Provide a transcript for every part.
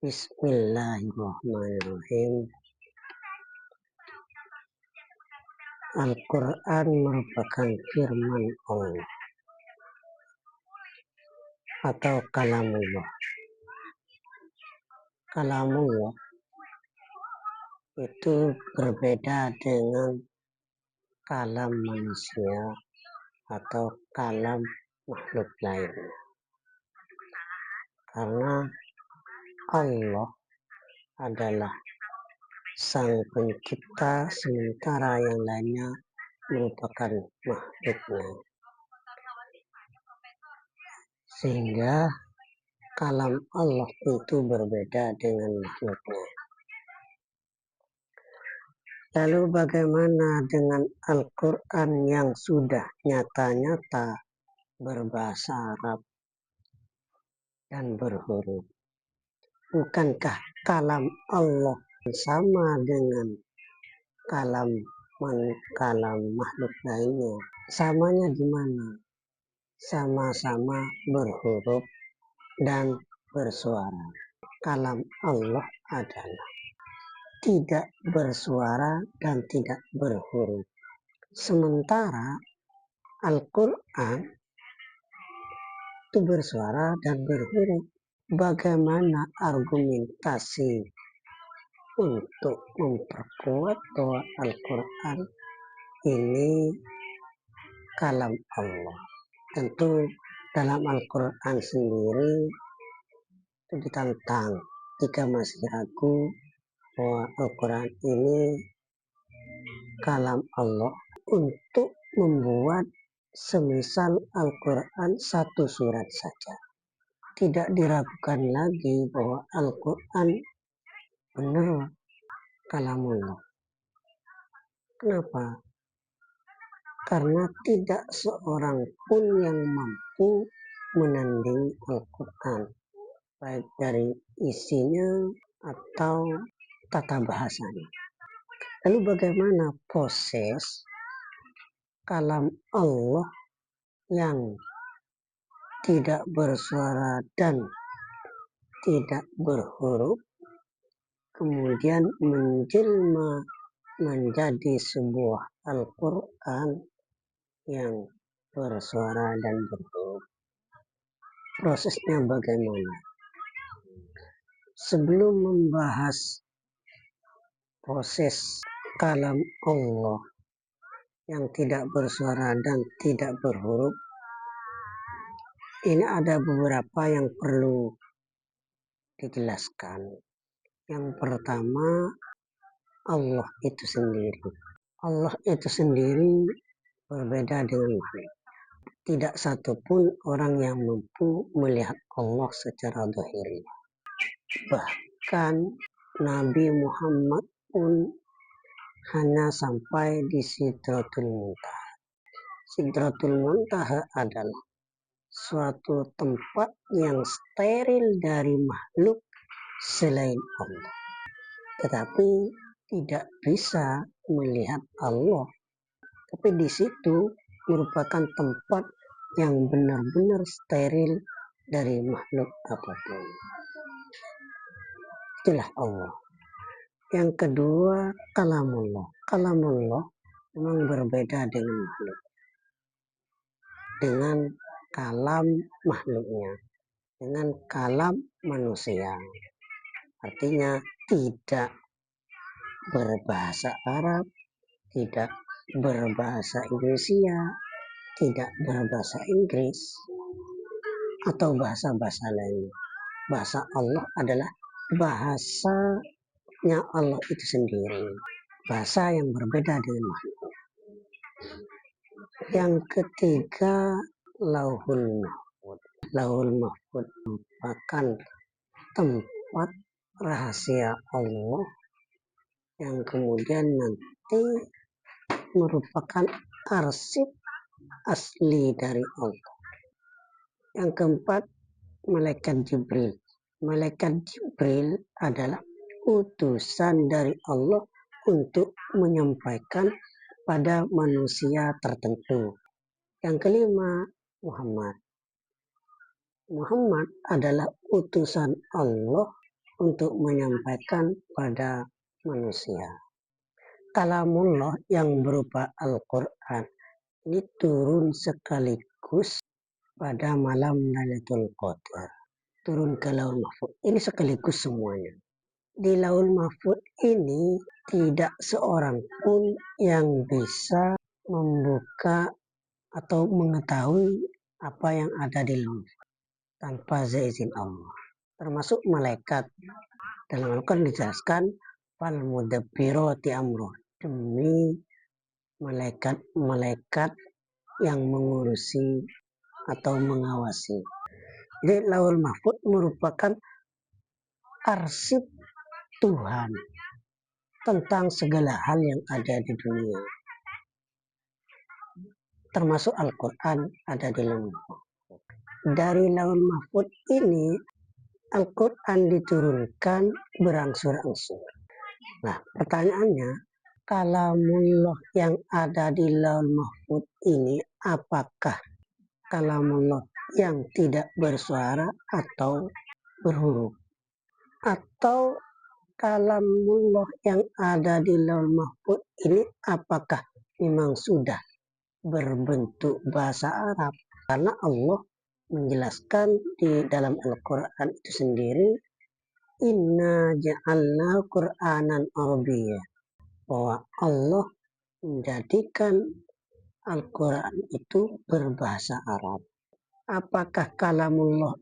Bismillahirrahmanirrahim. Al-Quran merupakan firman Allah atau kalamullah. Kalamullah itu berbeda dengan kalam manusia atau kalam makhluk lainnya. Karena Allah adalah sang pencipta, sementara yang lainnya merupakan makhluknya. Sehingga kalam Allah itu berbeda dengan makhluknya. Lalu bagaimana dengan Al-Quran yang sudah nyata-nyata berbahasa Arab dan berhuruf? Bukankah kalam Allah sama dengan kalam makhluk lainnya? Samanya di mana? Sama-sama berhuruf dan bersuara. Kalam Allah adalah tidak bersuara dan tidak berhuruf. Sementara Al-Quran itu bersuara dan berhuruf. Bagaimana argumentasi untuk memperkuat bahwa Al-Quran ini kalam Allah? Tentu dalam Al-Quran sendiri itu ditantang jika masih ragu bahwa Al-Quran ini kalam Allah, untuk membuat semisal Al-Quran satu surat saja. Tidak diragukan lagi bahwa Al-Quran benar kalamullah. Kenapa? Karena tidak seorang pun yang mampu menandingi Al-Quran, baik dari isinya atau tata bahasanya. Lalu bagaimana proses kalam Allah yang tidak bersuara dan tidak berhuruf kemudian menjelma menjadi sebuah Al-Quran yang bersuara dan berhuruf? Prosesnya bagaimana? Sebelum membahas proses kalam Allah yang tidak bersuara dan tidak berhuruf, ini ada beberapa yang perlu dijelaskan. Yang pertama, Allah itu sendiri. Allah itu sendiri berbeda dengan makhluk. Tidak satupun orang yang mampu melihat Allah secara zahiri. Bahkan Nabi Muhammad pun hanya sampai di Sidratul Muntaha. Sidratul Muntaha adalah suatu tempat yang steril dari makhluk selain Allah. Tetapi tidak bisa melihat Allah. Tapi di situ merupakan tempat yang benar-benar steril dari makhluk apapun. Itulah Allah. Yang kedua, kalamullah. Kalamullah memang berbeda dengan makhluk. Dengan kalam makhluknya, dengan kalam manusia. Artinya tidak berbahasa Arab, tidak berbahasa Indonesia, tidak berbahasa Inggris, atau bahasa-bahasa lain. Bahasa Allah adalah bahasanya Allah itu sendiri. Bahasa yang berbeda dengan makhluk. Yang ketiga, Lauhul Mahfud. Lauhul Mahfud merupakan tempat rahasia Allah yang kemudian nanti merupakan arsip asli dari Allah. Yang keempat, Malaikat Jibril. Malaikat Jibril adalah utusan dari Allah untuk menyampaikan pada manusia tertentu. Yang kelima, Muhammad. Muhammad adalah utusan Allah untuk menyampaikan pada manusia. Kalamullah yang berupa Al-Quran ini turun sekaligus pada malam Lailatul Qadar. Turun ke Lauhul Mahfuz. Ini sekaligus semuanya. Di Lauhul Mahfuz ini tidak seorang pun yang bisa membuka atau mengetahui apa yang ada di Lauhul Mahfuz tanpa seizin Allah. Termasuk malaikat. Dalam Al-Quran dijelaskan fal mudabbirati amro, demi malaikat-malaikat yang mengurusi atau mengawasi. Jadi Lauhul Mahfuz merupakan arsip Tuhan tentang segala hal yang ada di dunia. Termasuk Al-Quran ada di Lauhul Mahfuz. Dari Lauhul Mahfuz ini Al-Quran diturunkan berangsur-angsur. Nah, pertanyaannya, kalamullah yang ada di Lauhul Mahfuz ini apakah kalamullah yang tidak bersuara atau berhuruf? Atau kalamullah yang ada di Lauhul Mahfuz ini apakah memang sudah berbentuk bahasa Arab? Karena Allah menjelaskan di dalam Al-Quran itu sendiri, inna ja'alna Qur'anan Arabiyya, bahwa Allah menjadikan Al-Quran itu berbahasa Arab. Apakah kalamullah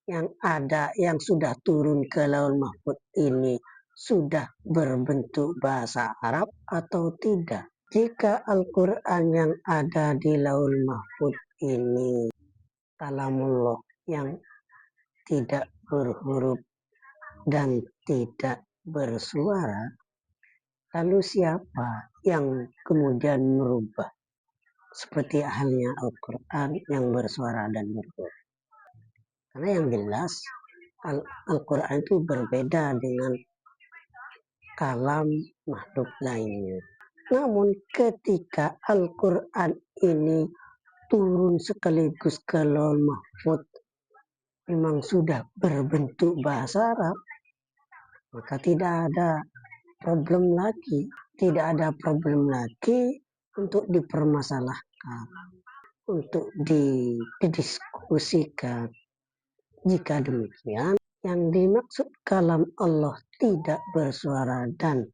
yang ada, yang sudah turun ke Lauhul Mahfuz ini sudah berbentuk bahasa Arab atau tidak? Jika Al-Quran yang ada di Lauhul Mahfuz ini kalamullah yang tidak berhuruf dan tidak bersuara, lalu siapa yang kemudian merubah seperti halnya Al-Quran yang bersuara dan berhuruf? Karena yang jelas Al-Quran itu berbeda dengan kalam makhluk lainnya. Namun ketika Al-Quran ini turun sekaligus ke Lauhul Mahfuz memang sudah berbentuk bahasa Arab, maka tidak ada problem lagi. Tidak ada problem lagi untuk dipermasalahkan, untuk didiskusikan. Jika demikian, yang dimaksud kalam Allah tidak bersuara dan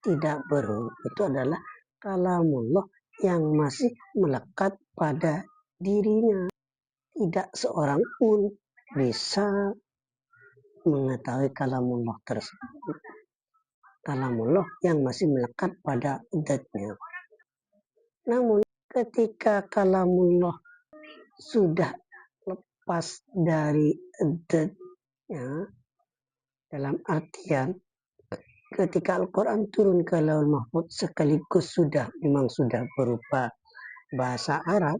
tidak berhuruf itu adalah kalamullah yang masih melekat pada dirinya. Tidak seorang pun bisa mengetahui kalamullah tersebut. Kalamullah yang masih melekat pada zatnya. Namun ketika kalamullah sudah lepas dari zatnya, dalam artian ketika Al-Quran turun ke Lauhul Mahfuz sekaligus memang sudah berupa bahasa Arab,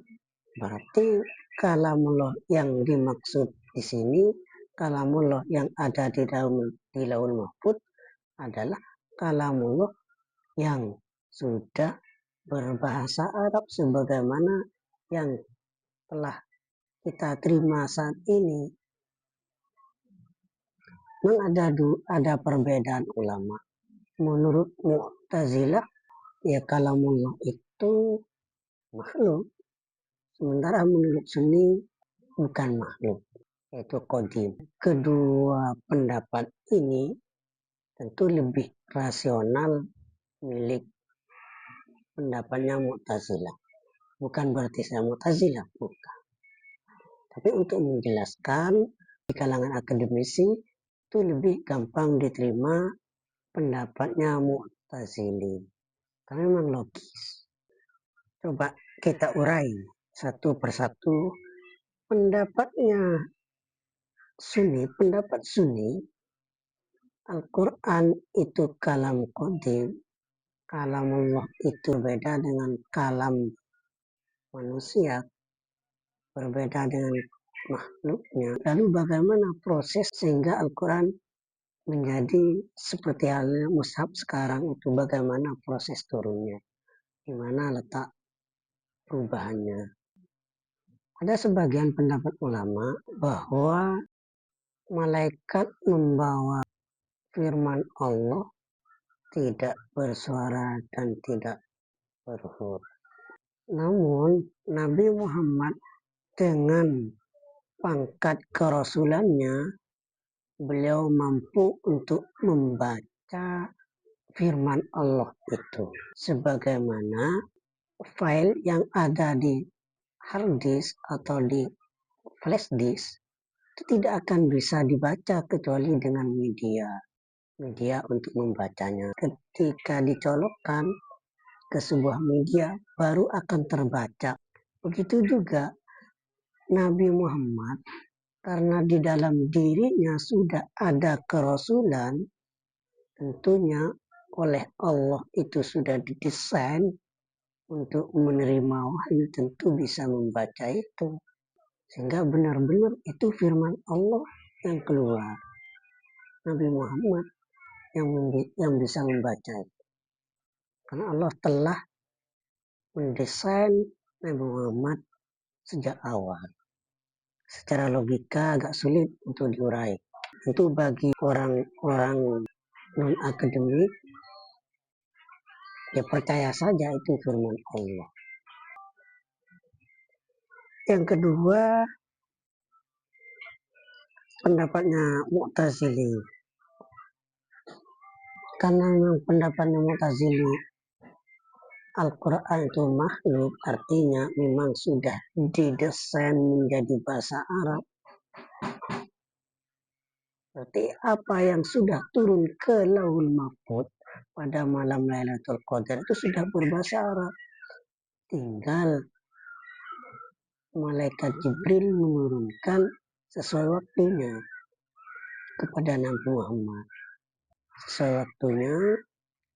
berarti kalamullah yang dimaksud di sini, kalamullah yang ada di Lauhul Mahfuz adalah kalamullah yang sudah berbahasa Arab sebagaimana yang telah kita terima saat ini. Memang ada perbedaan ulama. Menurut Mu'tazilah, ya kalamullah itu makhluk. Sementara menurut Sunni bukan makhluk, yaitu qadim. Kedua pendapat ini tentu lebih rasional milik pendapatnya Mu'tazilah. Bukan berarti saya Mu'tazilah, bukan. Tapi untuk menjelaskan di kalangan akademisi itu lebih gampang diterima pendapatnya Mu'tazili. Karena memang logis. Coba kita urai satu persatu pendapatnya Sunni. Pendapat Sunni, Al-Quran itu kalam qadim. Kalamullah itu berbeda dengan kalam manusia, berbeda dengan makhluknya. Lalu bagaimana proses sehingga Al-Quran menjadi seperti halnya mushaf sekarang itu, bagaimana proses turunnya, di mana letak perubahannya. Ada sebagian pendapat ulama bahwa malaikat membawa firman Allah tidak bersuara dan tidak berhuruf. Namun Nabi Muhammad dengan pangkat kerasulannya, beliau mampu untuk membaca firman Allah itu. Sebagaimana file yang ada di hard disk atau di flash disk itu tidak akan bisa dibaca kecuali dengan media untuk membacanya. Ketika dicolokkan ke sebuah media baru akan terbaca. Begitu juga Nabi Muhammad, karena di dalam dirinya sudah ada kerasulan, tentunya oleh Allah itu sudah didesain untuk menerima wahyu, tentu bisa membaca itu. Sehingga benar-benar itu firman Allah yang keluar. Nabi Muhammad yang bisa membaca itu. Karena Allah telah mendesain Nabi Muhammad sejak awal. Secara logika agak sulit untuk diurai. Itu bagi orang-orang non-akademik, ya percaya saja itu firman Allah. Yang kedua, pendapatnya Mu'tazili. Karena memang pendapatnya Mu'tazili, Al-Quran itu makhluk, artinya memang sudah didesain menjadi bahasa Arab. Berarti apa yang sudah turun ke Lauhul Mahfuz pada malam Lailatul Qadar itu sudah berbahasa Arab. Tinggal malaikat Jibril menurunkan sesuai waktunya kepada Nabi Muhammad. Sesuai waktunya,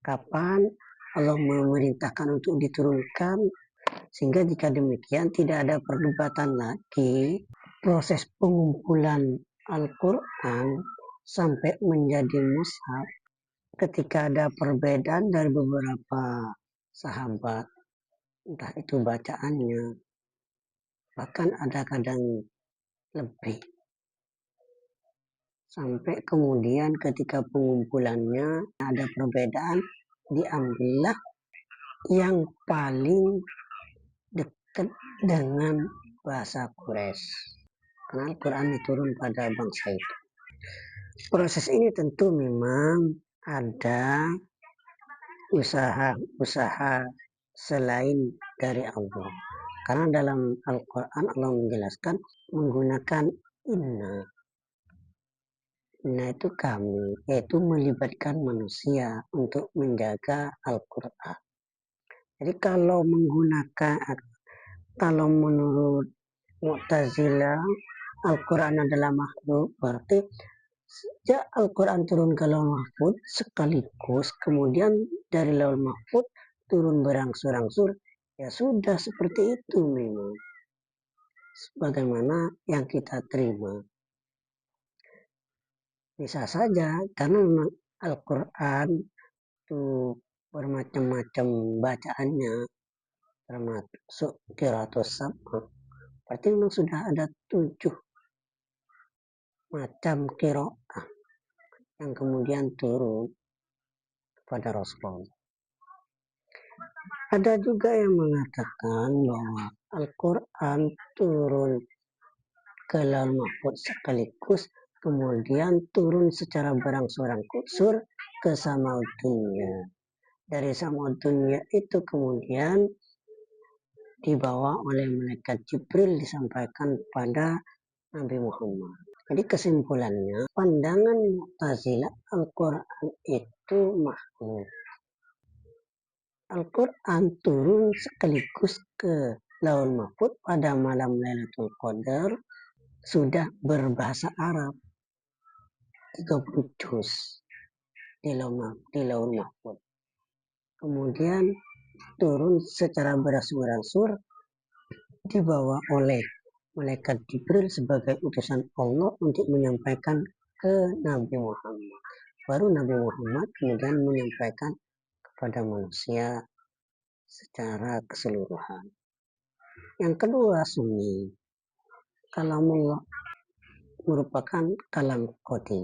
kapan Allah memerintahkan untuk diturunkan, sehingga jika demikian tidak ada perdebatan lagi. Proses pengumpulan Al-Quran sampai menjadi mushaf, ketika ada perbedaan dari beberapa sahabat, entah itu bacaannya, bahkan ada kadang lebih. Sampai kemudian ketika pengumpulannya ada perbedaan, diambillah yang paling dekat dengan bahasa Quraisy. Karena Al-Quran diturun pada bangsa itu. Proses ini tentu memang ada usaha selain dari Allah. Karena dalam Al-Quran Allah menjelaskan menggunakan inna. Inna itu kami, yaitu melibatkan manusia untuk menjaga Al-Quran. Jadi kalau menurut Mu'tazilah, Al-Quran adalah makhluk, berarti sejak Al-Quran turun ke Lauhul Mahfuz sekaligus kemudian dari Lauhul Mahfuz turun berangsur-angsur, ya sudah seperti itu memang. Sebagaimana yang kita terima. Bisa saja karena memang Al-Quran itu bermacam-macam bacaannya, termasuk qiraatus sab'ah. Berarti memang sudah ada 7 macam qiraah yang kemudian turun kepada Rasul. Ada juga yang mengatakan bahwa Al-Quran turun ke Lauhul Mahfuz sekaligus kemudian turun secara berangsur-angsur ke Samaud Dunya. Dari Samaud Dunya itu kemudian dibawa oleh malaikat Jibril disampaikan pada Nabi Muhammad. Jadi kesimpulannya, pandangan Mu'tazilah Al-Quran itu makhluk. Al-Quran turun sekaligus ke Lauhul Mahfuz pada malam Lailatul Qadar, sudah berbahasa Arab, 30 juz di Lauhul Mahfuz. Kemudian turun secara berangsur-angsur dibawa oleh malaikat Jibril sebagai utusan Allah untuk menyampaikan ke Nabi Muhammad. Baru Nabi Muhammad kemudian menyampaikan kepada manusia secara keseluruhan. Yang kedua, Sunni. Kalamullah merupakan kalam qadim.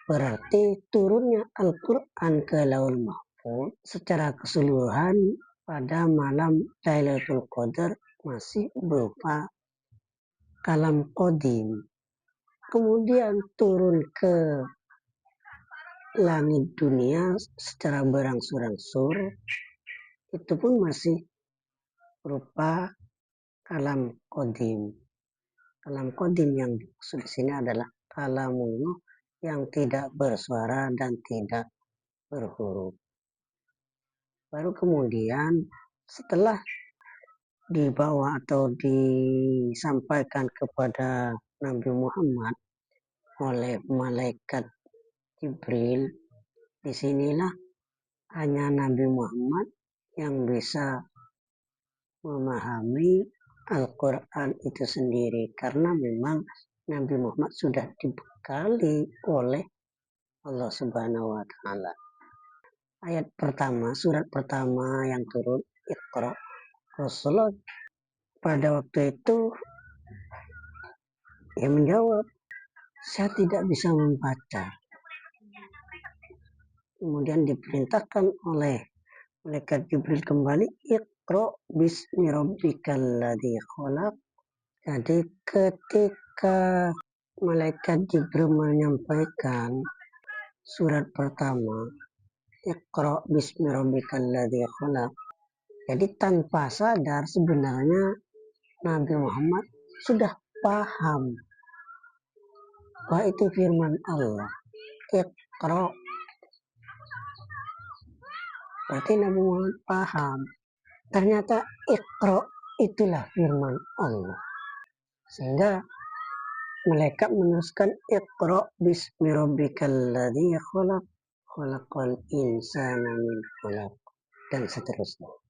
Berarti turunnya Al-Quran ke Lauhul Mahfuz secara keseluruhan pada malam Lailatul Qadar masih berupa kalam qadim. Kemudian turun ke langit dunia secara berangsur-angsur, itu pun masih berupa kalam qadim. Kalam qadim yang dimaksud di sini adalah kalamullah yang tidak bersuara dan tidak berhuruf. Baru kemudian setelah dibawa atau disampaikan kepada Nabi Muhammad oleh malaikat Jibril, disinilah hanya Nabi Muhammad yang bisa memahami Al-Quran itu sendiri, karena memang Nabi Muhammad sudah dibekali oleh Allah Subhanahu wa Ta'ala. Ayat pertama, surat pertama yang turun, Iqra, Rasulullah pada waktu itu ia menjawab, saya tidak bisa membaca. Kemudian diperintahkan oleh malaikat Jibril kembali, Iqra bismi rabbikal ladzi khalaq. Jadi ketika malaikat Jibril menyampaikan surat pertama, Iqra bismi rabbikal ladzi khalaq, jadi tanpa sadar sebenarnya Nabi Muhammad sudah paham bahwa itu firman Allah. Iqra, berarti Nabi Muhammad paham. Ternyata Iqra itulah firman Allah. Sehingga malaikat meneruskan, Iqra bismi rabbikal ladzi khalaq, khalaqal insana min khalaq, dan seterusnya.